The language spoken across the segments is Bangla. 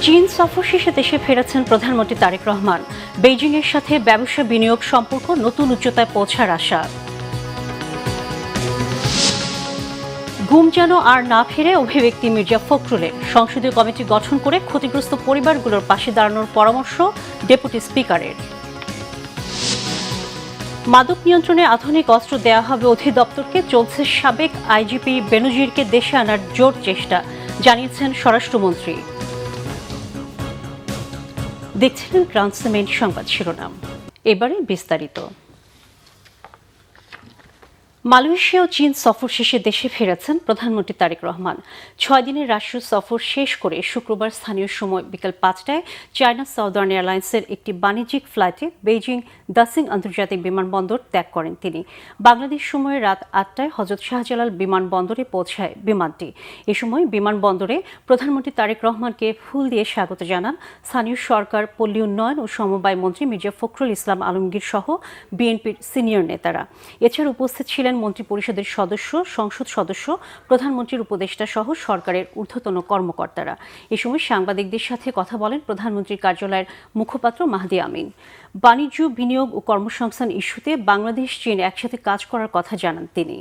চীন সফর শেষে দেশে ফেরাচ্ছেন প্রধানমন্ত্রী তারেক রহমান। বেইজিংয়ের সাথে ব্যবসা বিনিয়োগ সম্পর্ক নতুন উচ্চতায় পৌঁছার আশা। ঘুম যেন আর না ফিরে অভিব্যক্তি মির্জা ফখরুলের। সংসদীয় কমিটি গঠন করে ক্ষতিগ্রস্ত পরিবারগুলোর পাশে দাঁড়ানোর পরামর্শ ডেপুটি স্পিকারের। মাদক নিয়ন্ত্রণে আধুনিক অস্ত্র দেয়া হবে অধিদপ্তরকে। চলছে সাবেক আইজিপি বেনজিরকে দেশে আনার জোর চেষ্টা, জানিয়েছেন স্বরাষ্ট্রমন্ত্রী। দেখছিলেন গ্রাউন্ড সিমেন্ট সংবাদ শিরোনাম, এবারে বিস্তারিত। মালয়েশিয়া ও চীন সফর শেষে দেশে ফেরাচ্ছেন প্রধানমন্ত্রী তারেক রহমান। 6 দিনের রাষ্ট্রীয় সফর শেষ করে শুক্রবার স্থানীয় সময় বিকেল 5টায় চায়না সাউদার্ন এয়ারলাইন্সের একটি বাণিজ্যিক ফ্লাইটে বেইজিং দাসিং আন্তর্জাতিক বিমানবন্দর ত্যাগ করেন তিনি। বাংলাদেশ সময় রাত 8টায় হযরত শাহজালাল বিমানবন্দরে পৌঁছায় বিমানটি। এ সময় বিমানবন্দরে প্রধানমন্ত্রী তারেক রহমানকে ফুল দিয়ে স্বাগত জানান স্থানীয় সরকার, পল্লী উন্নয়ন ও সমবায় মন্ত্রী মির্জা ফখরুল ইসলাম আলমগীর সহ বিএনপির সিনিয়র নেতারা। এছাড়া উপস্থিত ছিলেন মন্ত্রিপরিষদের সদস্য, সংসদ সদস্য, প্রধানমন্ত্রীর উপদেষ্টা সহ সরকারের ঊর্ধ্বতন কর্মকর্তারা। এ সময় সাংবাদিকদের সাথে কথা বলেন প্রধানমন্ত্রীর কার্যালয়ের মুখপাত্র মাহদি আমিন। বাণিজ্য, বিনিয়োগ ও কর্মসংস্থান ইস্যুতে বাংলাদেশ চীন একসাথে কাজ করার কথা জানান তিনি।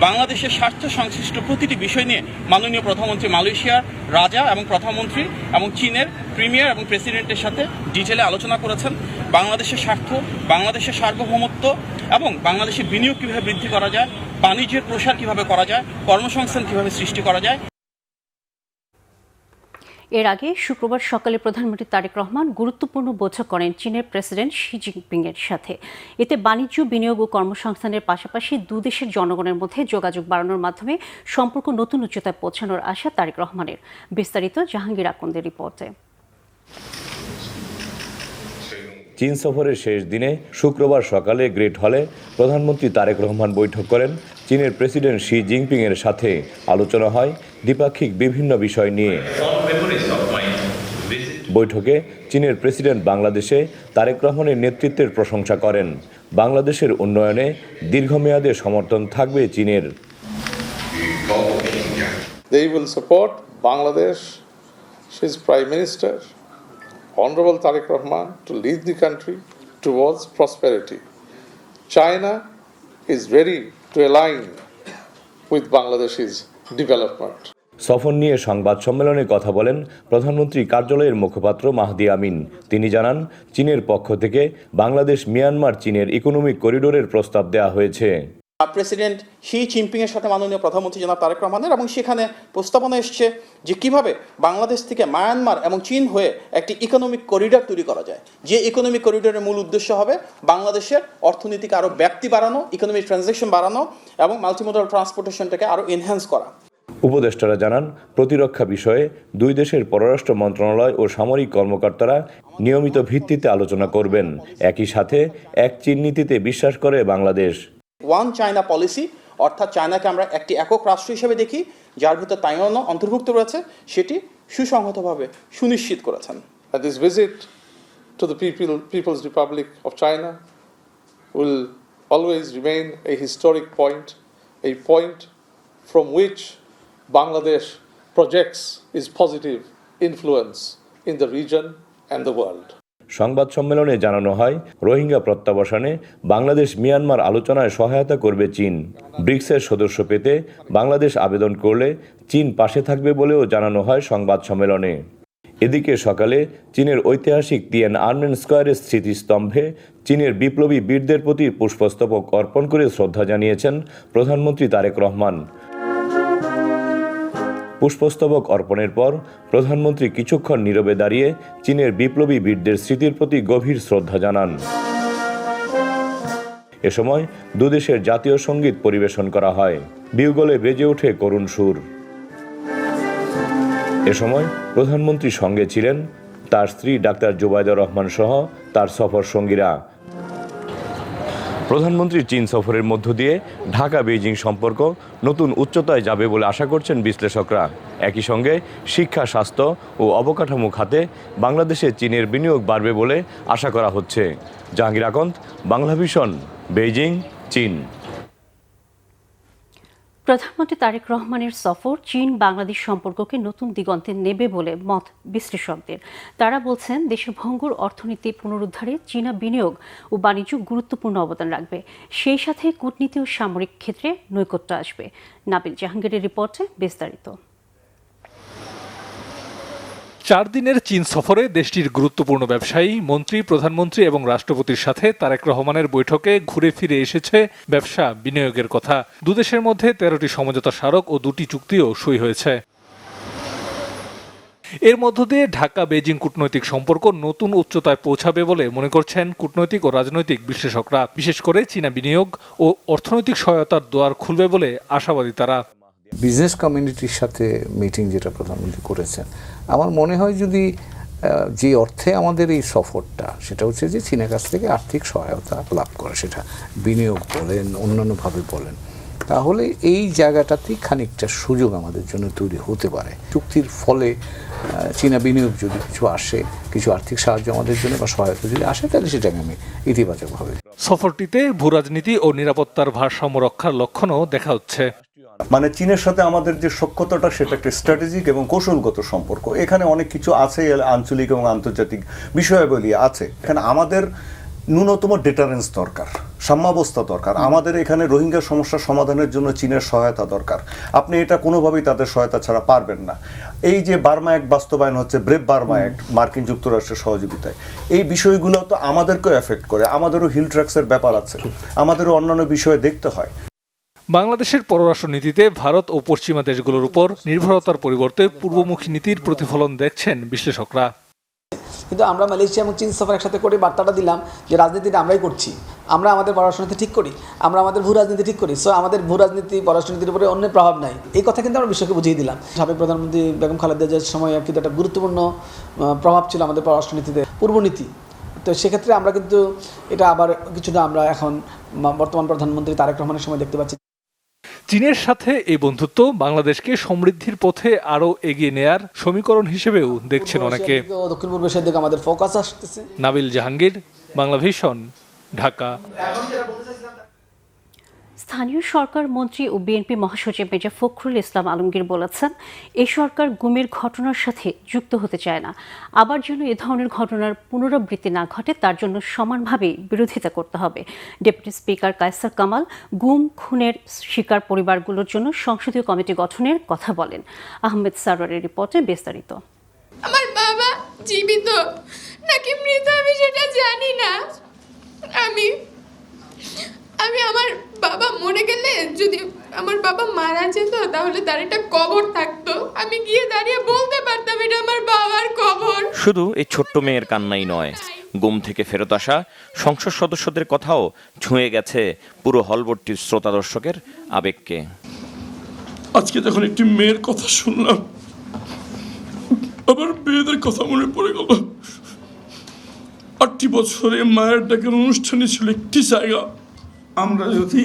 বাংলাদেশের স্বার্থ সংশ্লিষ্ট প্রতিটি বিষয় নিয়ে মাননীয় প্রধানমন্ত্রী মালয়েশিয়ার রাজা এবং প্রধানমন্ত্রী এবং চীনের প্রিমিয়ার এবং প্রেসিডেন্টের সাথে ডিটেলে আলোচনা করেছেন। বাংলাদেশের স্বার্থ, বাংলাদেশের সার্বভৌমত্ব এবং বাংলাদেশের বিনিয়োগ কীভাবে বৃদ্ধি করা যায়, বাণিজ্যের প্রসার কীভাবে করা যায়, কর্মসংস্থান কীভাবে সৃষ্টি করা যায়। এর আগে শুক্রবার সকালে প্রধানমন্ত্রী তারেক রহমান গুরুত্বপূর্ণ বৈঠক করেন চীনের প্রেসিডেন্ট শি জিনপিং এর সাথে। এতে বাণিজ্য, বিনিয়োগ ও কর্মসংস্থানের পাশাপাশি দুদেশের জনগণের মধ্যে যোগাযোগ বাড়ানোর মাধ্যমে সম্পর্ক নতুন উচ্চতায় পৌঁছানোর আশা তারেক রহমানের। বিস্তারিত জাহাঙ্গীর আকন্দের রিপোর্টে। চীন সফরের শেষ দিনে শুক্রবার সকালে গ্রেট হলে প্রধানমন্ত্রী তারেক রহমান বৈঠক করেন চীনের প্রেসিডেন্ট শি জিনপিং এর সাথে। আলোচনা হয় দ্বিপাক্ষিক বিভিন্ন বিষয় নিয়ে। বৈঠকে চীনের প্রেসিডেন্ট বাংলাদেশে তারেক রহমানের নেতৃত্বের প্রশংসা করেন। বাংলাদেশের উন্নয়নে দীর্ঘমেয়াদে সমর্থন থাকবে চীনের। They will support Bangladesh's Prime Minister, Honorable Tariq Rahman, to lead the country towards prosperity. China is ready to align with Bangladesh's development. সফর নিয়ে সংবাদ সম্মেলনে কথা বলেন প্রধানমন্ত্রী কার্যালয়ের মুখপাত্র মাহদি আমিন। তিনি জানান, চীনের পক্ষ থেকে বাংলাদেশ মিয়ানমার চীনের ইকোনমিক করিডোরের প্রস্তাব দেওয়া হয়েছে। প্রেসিডেন্ট শি জিনপিং এর সাথে মাননীয় প্রধানমন্ত্রী জনাব তারেক রহমানের এবং সেখানে প্রস্তাবনা এসছে যে কিভাবে বাংলাদেশ থেকে মায়ানমার এবং চীন হয়ে একটি ইকোনমিক করিডোর তৈরি করা যায়, যে ইকোনমিক করিডোরের মূল উদ্দেশ্য হবে বাংলাদেশের অর্থনীতিকে আরও ব্যাপ্তি বাড়ানো, ইকোনমিক ট্রানজ্যাকশন বাড়ানো এবং মাল্টিমোডাল ট্রান্সপোর্টেশনটাকে আরও এনহ্যান্স করা। উপদেষ্টারা জানান, প্রতিরক্ষা বিষয়ে দুই দেশের পররাষ্ট্র মন্ত্রণালয় ও সামরিক কর্মকর্তারা নিয়মিত ভিত্তিতে আলোচনা করবেন। একই সাথে এক চীন নীতিতে বিশ্বাস করে বাংলাদেশ। ওয়ান চায়না পলিসি, অর্থাৎ চায়নাকে আমরা একটি একক রাষ্ট্র হিসেবে দেখি, যার ভিতর তাইওয়ানও অন্তর্ভুক্ত রয়েছে, সেটি সুসংহতভাবে সুনিশ্চিত করেছেন। This visit to the People's Republic of China will always remain a historic point, a point from which Bangladesh projects its positive influence in the region and the world. সংবাদ সম্মেলনে জানানো হয়, রোহিঙ্গা প্রত্যাবাসনে বাংলাদেশ মিয়ানমার আলোচনায় সহায়তা করবে চীন। ব্রিক্সের সদস্য পেতে বাংলাদেশ আবেদন করলে চীন পাশে থাকবে বলেও জানানো হয় সংবাদ সম্মেলনে। এদিকে সকালে চীনের ঐতিহাসিক তিয়ানআনমেন স্কয়ারের স্মৃতিস্তম্ভে চীনের বিপ্লবী বীরদের প্রতি পুষ্পস্তবক অর্পণ করে শ্রদ্ধা জানিয়েছেন প্রধানমন্ত্রী তারেক রহমান। পুষ্পস্তবক অর্পণের পর প্রধানমন্ত্রী কিছুক্ষণ নীরবে দাঁড়িয়ে চীনের বিপ্লবী বীরদের স্মৃতির প্রতি গভীর শ্রদ্ধা জানান। এ সময় দুদেশের জাতীয় সঙ্গীত পরিবেশন করা হয়। বিউগলে বেজে ওঠে করুণ সুর। এ সময় প্রধানমন্ত্রীর সঙ্গে ছিলেন তার স্ত্রী ডাক্তার জুবাইদা রহমান সহ তার সফর সঙ্গীরা। প্রধানমন্ত্রীর চীন সফরের মধ্য দিয়ে ঢাকা বেইজিং সম্পর্ক নতুন উচ্চতায় যাবে বলে আশা করছেন বিশ্লেষকরা। একই সঙ্গে শিক্ষা, স্বাস্থ্য ও অবকাঠামো খাতে বাংলাদেশে চীনের বিনিয়োগ বাড়বে বলে আশা করা হচ্ছে। জাহাঙ্গীর আকন্দ, বাংলা ভিশন, বেইজিং, চীন। প্রধানমন্ত্রী তারেক রহমানের সফর চীন বাংলাদেশ সম্পর্ককে নতুন দিগন্তে নেবে বলে মত বিশ্লেষকদের। তারা বলছেন দেশের ভঙ্গুর অর্থনীতি পুনরুদ্ধারে চীনা বিনিয়োগ ও বাণিজ্য গুরুত্বপূর্ণ অবদান রাখবে, সেই সাথে কূটনীতি ও সামরিক ক্ষেত্রে নৈকট্য আসবে। নাবিল জাহাঙ্গীরের রিপোর্টে বিস্তারিত। 4 দিনের চীন সফরে দেশটির গুরুত্বপূর্ণ ব্যবসায়ী, মন্ত্রী, প্রধানমন্ত্রী এবং রাষ্ট্রপতির সাথে তারেক রহমানের বৈঠকে ঘুরে ফিরে এসেছে ব্যবসা বিনিয়োগের কথা। দুদেশের মধ্যে 13টি সমঝোতা স্মারক ও 2টি চুক্তিও সই হয়েছে। এর মধ্য দিয়ে ঢাকা বেজিং কূটনৈতিক সম্পর্ক নতুন উচ্চতায় পৌঁছাবে বলে মনে করছেন কূটনৈতিক ও রাজনৈতিক বিশ্লেষকরা। বিশেষ করে চীনা বিনিয়োগ ও অর্থনৈতিক সহায়তার দুয়ার খুলবে বলে আশাবাদী তারা। বিজনেস কমিউনিটির সাথে মিটিং যেটা প্রধানমন্ত্রী করেছেন, আমার মনে হয় যদি যে অর্থে আমাদের এই সফরটা, সেটা হচ্ছে যে চীনের কাছ থেকে আর্থিক সহায়তা লাভ করে, সেটা বিনিয়োগ বলেন অন্যান্যভাবে বলেন, তাহলে এই জায়গাটাতেই খানিকটা সুযোগ আমাদের জন্য তৈরি হতে পারে। চুক্তির ফলে চীনা বিনিয়োগ যদি কিছু আসে, কিছু আর্থিক সাহায্য আমাদের জন্য বা সহায়তা যদি আসে, তাহলে সেটাকে আমি ইতিবাচকভাবে। সফরটিতে ভূরাজনীতি ও নিরাপত্তার ভারসাম্য রক্ষার লক্ষণও দেখা হচ্ছে। মানে চীনের সাথে আমাদের যে সখ্যতাটা, সেটা একটা স্ট্র্যাটেজিক এবং কৌশলগত সম্পর্ক। এখানে অনেক কিছু আছে, আঞ্চলিক এবং আন্তর্জাতিক বিষয়াবলী আছে। এখানে আমাদের ন্যূনতম ডেটারেন্স দরকার, সাম্যাবস্থা দরকার। আমাদের এখানে রোহিঙ্গা সমস্যা সমাধানের জন্য চীনের সহায়তা দরকার। আপনি এটা কোনোভাবেই তাদের সহায়তা ছাড়া পারবেন না। এই যে বার্মা অ্যাক্ট বাস্তবায়ন হচ্ছে, ব্রেভ বার্মা অ্যাক্ট মার্কিন যুক্তরাষ্ট্রের সহযোগিতায়, এই বিষয়গুলো তো আমাদেরকেও এফেক্ট করে। আমাদেরও হিল ট্র্যাক্সের ব্যাপার আছে, আমাদেরও অন্যান্য বিষয়ে দেখতে হয়। বাংলাদেশের পররাষ্ট্র নীতিতে ভারত ও পশ্চিমা দেশগুলোর উপর নির্ভরতার পরিবর্তে পূর্বমুখী নীতির প্রতিফলন দেখছেন বিশ্লেষকরা। কিন্তু আমরা মালয়েশিয়া এবং চীন সফর একসাথে করে বার্তাটা দিলাম যে রাজনীতিটা আমরাই করছি, আমরা আমাদের পররাষ্ট্রনীতি ঠিক করি, আমরা আমাদের ভূ রাজনীতি ঠিক করি, সো আমাদের ভূ রাজনীতি পররাষ্ট্রনীতির উপরে অন্য প্রভাব নাই। এই কথা কিন্তু আমরা বিশ্বকে বুঝিয়ে দিলাম। সাবেক প্রধানমন্ত্রী বেগম খালেদা জিয়ার সময় কিন্তু একটা গুরুত্বপূর্ণ প্রভাব ছিল আমাদের পররাষ্ট্রনীতিতে, পূর্বনীতি। তো সেক্ষেত্রে আমরা কিন্তু এটা আবার কিছুটা আমরা এখন বর্তমান প্রধানমন্ত্রী তারেক রহমানের সময় দেখতে পাচ্ছি। চীনের সাথে এই বন্ধুত্ব বাংলাদেশকে সমৃদ্ধির পথে আরও এগিয়ে নেয়ার সমীকরণ হিসেবেও দেখছেন অনেকে। দক্ষিণ পূর্ব এশিয়ার দিকে আমাদের ফোকাস আসতেছে। নাবিল জাহাঙ্গীর, বাংলাভিশন, ঢাকা। স্থানীয় সরকার মন্ত্রী ও বিএনপি মহাসচিব মির্জা ফখরুল ইসলাম আলমগীর বলেছেন, এই সরকার গুমের ঘটনার সাথে যুক্ত হতে চায় না। আবার যেন এ ধরনের ঘটনার পুনরাবৃত্তি না ঘটে, তার জন্য সমানভাবে বিরোধিতা করতে হবে। ডেপুটি স্পিকার কায়সার কামাল গুম খুনের শিকার পরিবারগুলোর জন্য সংসদীয় কমিটি গঠনের কথা বলেন। আহমেদ সারোয়ারের রিপোর্টে বিস্তারিত। আমার বাবা জীবিত নাকি মৃত আমি সেটা জানি না। আমি আমার বাবা মরে গেলে, যদি আমার বাবা মারা যেত, তাহলে তার একটা কবর থাকতো, আমি গিয়ে দাঁড়িয়ে বলতে পারতাম এটা আমার বাবার কবর। শুধু এই ছোট্ট মেয়ের কান্নাই নয়, গুম থেকে ফেরত আসা সংসদ সদস্যদের কথাও ছুঁয়ে গেছে পুরো হলভর্তির শ্রোতা দর্শকের আবেগকে। আজকে যখন একটি মেয়ের কথা শুনলাম, আবার মেয়েদের কথা মনে পড়ে গেল। 8টি বছরে মায়ের ডাকের অনুষ্ঠানে ছিল একটি জায়গা। আমরা যদি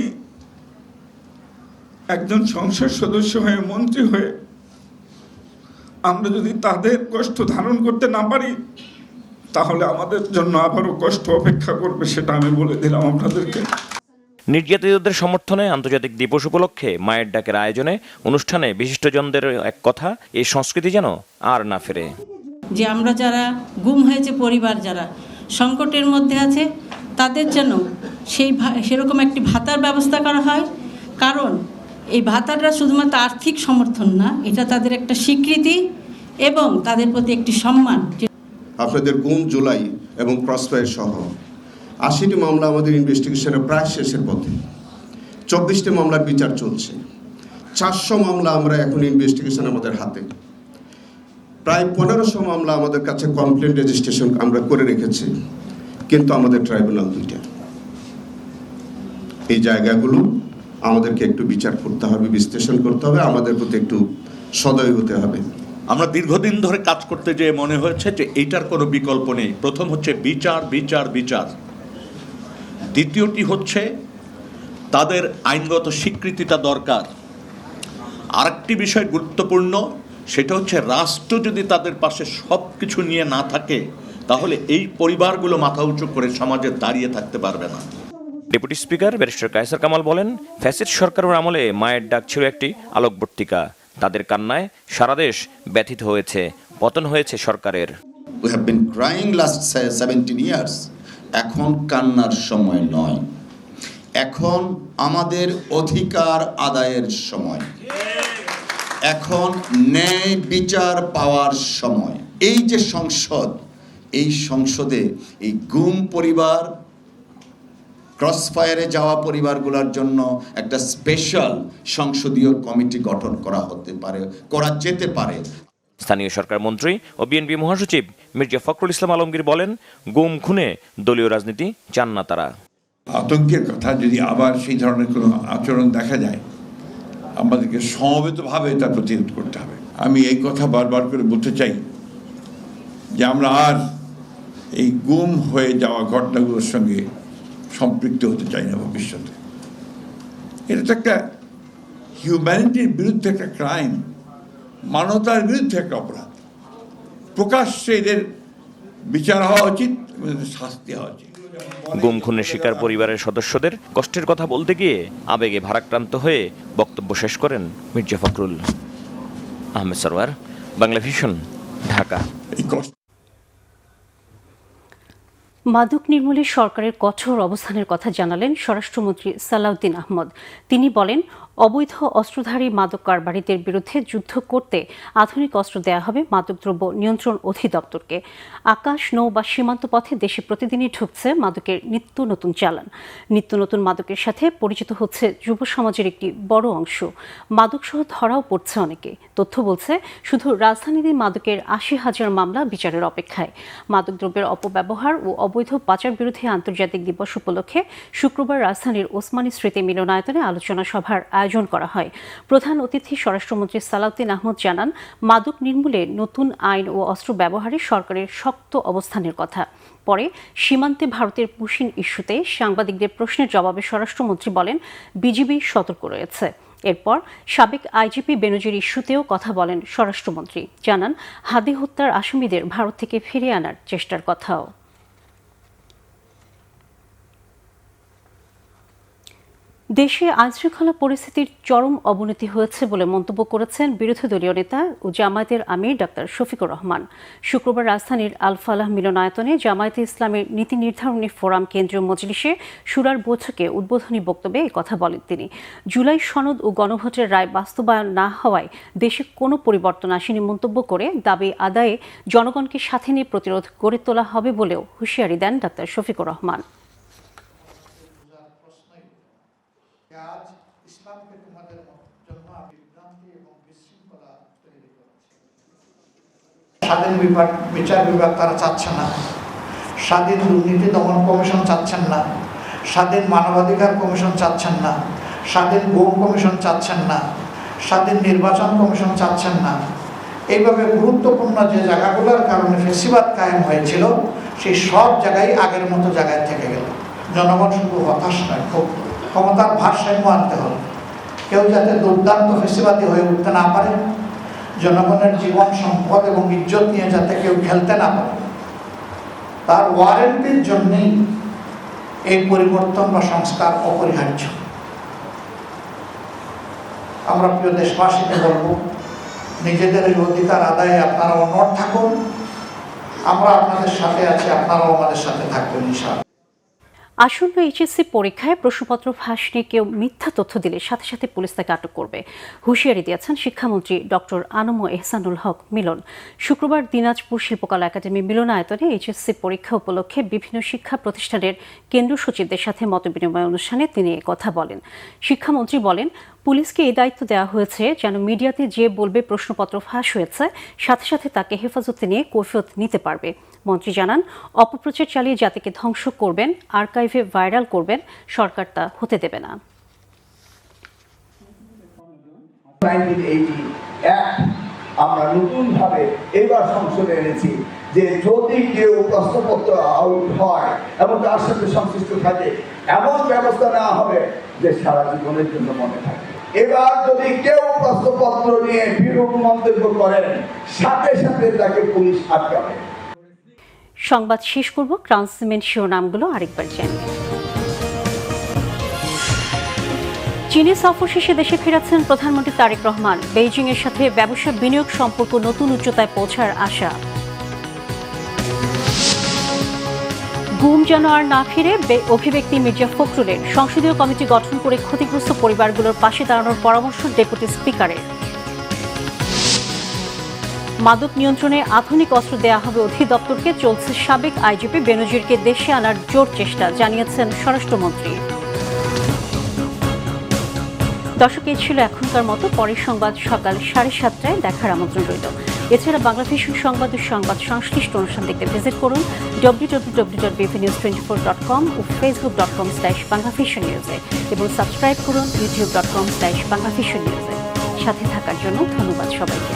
একজন সংসদ সদস্য হয়ে, মন্ত্রী হয়ে, আমরা যদি তাদের কষ্ট ধারণ করতে না পারি, তাহলে আমাদের জন্য আবারও কষ্ট অপেক্ষা করবে, সেটা আমি বলে দিলাম আপনাদেরকে। নির্যাতিতদের সমর্থনে আন্তর্জাতিক দিবস উপলক্ষে মায়ের ডাকের আয়োজনে অনুষ্ঠানে বিশিষ্টজনদের এক কথা, এই সংস্কৃতি যেন আর না ফেরে। যে আমরা যারা গুম হয়েছে, পরিবার যারা সংকটের মধ্যে আছে, তাদের যেন সেরকম একটি ভাতার ব্যবস্থা করা হয়। কারণ এই ভাতাটা শুধুমাত্র আর্থিক সমর্থন না, এটা তাদের একটা স্বীকৃতি এবং তাদের প্রতি একটি সম্মান। আপনাদের গুম, জুলাই এবং ক্রসফায়ার সহ 80টি মামলা আমাদের ইনভেস্টিগেশনে প্রায় শেষের পথে। 24টি মামলার বিচার চলছে। 400 মামলা আমরা এখন ইনভেস্টিগেশন আমাদের হাতে। প্রায় 1500 মামলা আমাদের কাছে কমপ্লেন্ট রেজিস্ট্রেশন আমরা করে রেখেছি, কিন্তু আমাদের ট্রাইব্যুনাল 2টা। এই জায়গাগুলো আমাদেরকে একটু বিচার করতে হবে, বিশ্লেষণ করতে হবে, আমাদের প্রতি একটু সদয় হতে হবে। আমরা দীর্ঘদিন ধরে কাজ করতে যেয়ে মনে হয়েছে যে এইটার কোনো বিকল্প নেই। প্রথম হচ্ছে বিচার, বিচার, বিচার। দ্বিতীয়টি হচ্ছে তাদের আইনগত স্বীকৃতিটা দরকার। আরেকটি বিষয় গুরুত্বপূর্ণ, সেটা হচ্ছে রাষ্ট্র যদি তাদের পাশে সব কিছু নিয়ে না থাকে, তাহলে এই পরিবারগুলো মাথা উঁচু করে সমাজে দাঁড়িয়ে থাকতে পারবে না। Deputy speaker barrister Kaiser Kamal বলেন, ফ্যাসিস্ট সরকারের আমলে মায়ের ডাক ছিল একটি আলোকবর্তিকা। তাদের কান্নায় সারা দেশ ব্যথিত হয়েছে, পতন হয়েছে সরকারের। We have been crying last 17 years. এখন কান্নার সময় নয়, এখন আমাদের অধিকার আদায়ের সময়, এখন ন্যায় বিচার পাওয়ার সময়। এই যে সংসদ, এই সংসদে এই গুম পরিবার, ক্রসফায়ারে যাওয়া পরিবারগুলোর জন্য একটা স্পেশাল সংসদীয় কমিটি গঠন করা যেতে পারে। স্থানীয় সরকার মন্ত্রী ও বিএনপি মহাসচিব মির্জা ফখরুল ইসলাম আলমগীর বলেন, গুম খুনে দলীয় রাজনীতি চান না তারা। আতঙ্কের কথা যদি আবার সেই ধরনের কোনো আচরণ দেখা যায়, আমাদেরকে সমবেতভাবে তা প্রতিরোধ করতে হবে। আমি এই কথা বারবার করে বলতে চাই যে আমরা আর এই গুম হয়ে যাওয়া ঘটনাগুলোর সঙ্গে সম্পৃক্ত হতে চাই না ভবিষ্যতে। এটা তো একটা হিউম্যানিটির বিরুদ্ধে একটা ক্রাইম, মানবতার বিরুদ্ধে একটা অপরাধ। প্রকাশ্যে এদের বিচার হওয়া উচিত, শাস্তি হওয়া উচিত। গুম খুনের শিকার পরিবারের সদস্যদের কষ্টের কথা বলতে গিয়ে আবেগে ভারাক্রান্ত হয়ে বক্তব্য শেষ করেন মির্জা ফখরুল। আহমেদ সরওয়ার, বাংলা ভিশন, ঢাকা। মাদক নির্মূলে সরকারের কঠোর অবস্থানের কথা জানালেন স্বরাষ্ট্রমন্ত্রী সালাউদ্দিন আহমদ। তিনি বলেন, অবৈধ অস্ত্রধারী মাদক কারবারিদের বিরুদ্ধে যুদ্ধ করতে আধুনিক অস্ত্র দেয়া হবে মাদকদ্রব্য নিয়ন্ত্রণ অধিদপ্তরকে। আকাশ, নৌ বা সীমান্ত পথে দেশে প্রতিদিনই ঢুকছে মাদকের নিত্য নতুন চালান। নিত্য নতুন মাদকের সাথে পরিচিত হচ্ছে যুব সমাজের একটি বড় অংশ। মাদকসহ ধরাও পড়ছে অনেকে। তথ্য বলছে, শুধু রাজধানীতে মাদকের ৮০,০০০ মামলা বিচারের অপেক্ষায়। মাদকদ্রব্যের অপব্যবহার ও অবৈধ পাচার বিরোধী আন্তর্জাতিক দিবস উপলক্ষে শুক্রবার রাজধানীর ওসমানী স্মৃতি মিলনায়তনে আলোচনা সভার আয়োজন করা হয়। প্রধান অতিথি স্বরাষ্ট্রমন্ত্রী সালাউদ্দিন আহমদ জানান, মাদক নির্মূলে নতুন আইন ও অস্ত্র ব্যবহারে সরকারের শক্ত অবস্থানের কথা। পরে সীমান্তে ভারতের পুশিন ইস্যুতে সাংবাদিকদের প্রশ্নের জবাবে স্বরাষ্ট্রমন্ত্রী বলেন, বিজিবি সতর্ক রয়েছে। এরপর সাবেক আইজিপি বেনজির ইস্যুতেও কথা বলেন স্বরাষ্ট্রমন্ত্রী। জানান, হাদি হত্যার আসামিদের ভারত থেকে ফিরিয়ে আনার চেষ্টার কথাও। দেশে আইনশৃঙ্খলা পরিস্থিতির চরম অবনতি হয়েছে বলে মন্তব্য করেছেন বিরোধী দলীয় নেতা ও জামায়াতের আমির ডাক্তার শফিকুর রহমান। শুক্রবার রাজধানীর আল ফালাহ মিলনায়তনে জামায়াতে ইসলামের নীতি নির্ধারণী ফোরাম কেন্দ্রীয় মজলিসে শুরার বৈঠকে উদ্বোধনী বক্তব্যে এই কথা বলেন তিনি। জুলাই সনদ ও গণভোটের রায় বাস্তবায়ন না হওয়ায় দেশে কোনো পরিবর্তন আসেনি মন্তব্য করে দাবি আদায়ে জনগণকে সাথে নিয়ে প্রতিরোধ গড়ে তোলা হবে বলেও হুঁশিয়ারি দেন ডাক্তার শফিকুর রহমান। স্বাধীন বিচার বিভাগ তারা চাচ্ছে না, স্বাধীন দুর্নীতি দমন কমিশন চাচ্ছেন না, স্বাধীন মানবাধিকার কমিশন চাচ্ছেন না, স্বাধীন গুম কমিশন চাচ্ছেন না, স্বাধীন নির্বাচন কমিশন চাচ্ছেন না। এইভাবে গুরুত্বপূর্ণ যে জায়গাগুলোর কারণে ফেসিবাদ কায়েম হয়েছিল, সেই সব জায়গায় আগের মতো জায়গায় থেকে গেল। জনগণ শুধু হতাশ নয়, খুব ক্ষমতার ভারসাম্য আনতে হবে। কেউ যাতে দুর্দান্ত ফেসিবাদী হয়ে উঠতে না পারে, জনগণের জীবন সম্পদ এবং ইজ্জত নিয়ে যাতে কেউ খেলতে না পারে, তার ওয়ারেন্টির জন্যই এই পরিবর্তন বা সংস্কার অপরিহার্য। আমরা প্রিয় দেশবাসীকে বলব, নিজেদের এই অধিকার আদায়ে আপনারা অনড় থাকুন। আমরা আপনাদের সাথে আছি, আপনারাও আমাদের সাথে থাকবেন ইনশাআল্লাহ। আসন্ন এইচএসসি পরীক্ষায় প্রশ্নপত্র ফাঁস নিয়ে কেউ মিথ্যা তথ্য দিলে সাথে সাথে পুলিশ তাকে আটক করবে হুঁশিয়ারি দিয়েছেন শিক্ষামন্ত্রী ডক্টর আনম এহসানুল হক মিলন। শুক্রবার দিনাজপুর শিল্পকলা একাডেমি মিলনায়তনে এইচএসসি পরীক্ষা উপলক্ষে বিভিন্ন শিক্ষা প্রতিষ্ঠানের কেন্দ্র সচিবদের সাথে মতবিনিময় অনুষ্ঠানে তিনি কথা বলেন। শিক্ষামন্ত্রী বলেন, পুলিশকে এই দায়িত্ব দেওয়া হয়েছে যেন মিডিয়াতে যে বলবে প্রশ্নপত্র ফাঁস হয়েছে সাথে সাথে তাকে হেফাজতে নিয়ে কৈফিয়ত নিতে পারবে। মন্ত্রী জানান, অপপ্রচার চালিয়ে জাতিকে ধ্বংস করবেন, আর্কাইভে ভাইরাল করবেন, সরকার তা হতে দেবে না। আমরা নতুনভাবে এবার সংসদে এনেছি যে যদি কেউ প্রশ্নপত্র আউট হয় এবং তার সাথে সংশ্লিষ্ট থাকে, এমন ব্যবস্থা নেওয়া হবে যে সারা জীবনের জন্য মনে থাকে। এবার যদি কেউ প্রশ্নপত্র নিয়ে বিরূপ মন্তব্য করেন, সাথে সাথে তাকে পুলিশ আটকাবে। সংবাদ শেষ করব, ক্রান্সমেন্ট শিরোনামগুলো আরেকবার জানিয়ে। চীনে সফর শেষে দেশে ফেরাচ্ছেন প্রধানমন্ত্রী তারেক রহমান। বেইজিং এর সাথে ব্যবসা বিনিয়োগ সম্পর্ক নতুন উচ্চতায় পৌঁছার আশা। গুম যেন আর না ফিরে অভিব্যক্তি মির্জা ফখরুলের। সংসদীয় কমিটি গঠন করে ক্ষতিগ্রস্ত পরিবারগুলোর পাশে দাঁড়ানোর পরামর্শ ডেপুটি স্পিকারের। মাদক নিয়ন্ত্রণে আধুনিক অস্ত্র দেওয়া হবে অধিদপ্তরকে। চলছে সাবেক আইজিপি বেনজিরকে দেশে আনার জোর চেষ্টা, জানিয়েছেন স্বরাষ্ট্রমন্ত্রী। দর্শক, এই ছিল এখনকার মতো। পরের সংবাদ সকাল 7:30টায় দেখার আমন্ত্রণ রইল। এছাড়া বাংলা ভিশন সংবাদ ও সংবাদ সংশ্লিষ্ট অনুষ্ঠান দেখতে ভিজিট করুন www.bpnews24.com ও facebook.com/banglavisionnews এবং সাবস্ক্রাইব করুন youtube.com/banglavisionnews। সাথে থাকার জন্য ধন্যবাদ সবাইকে।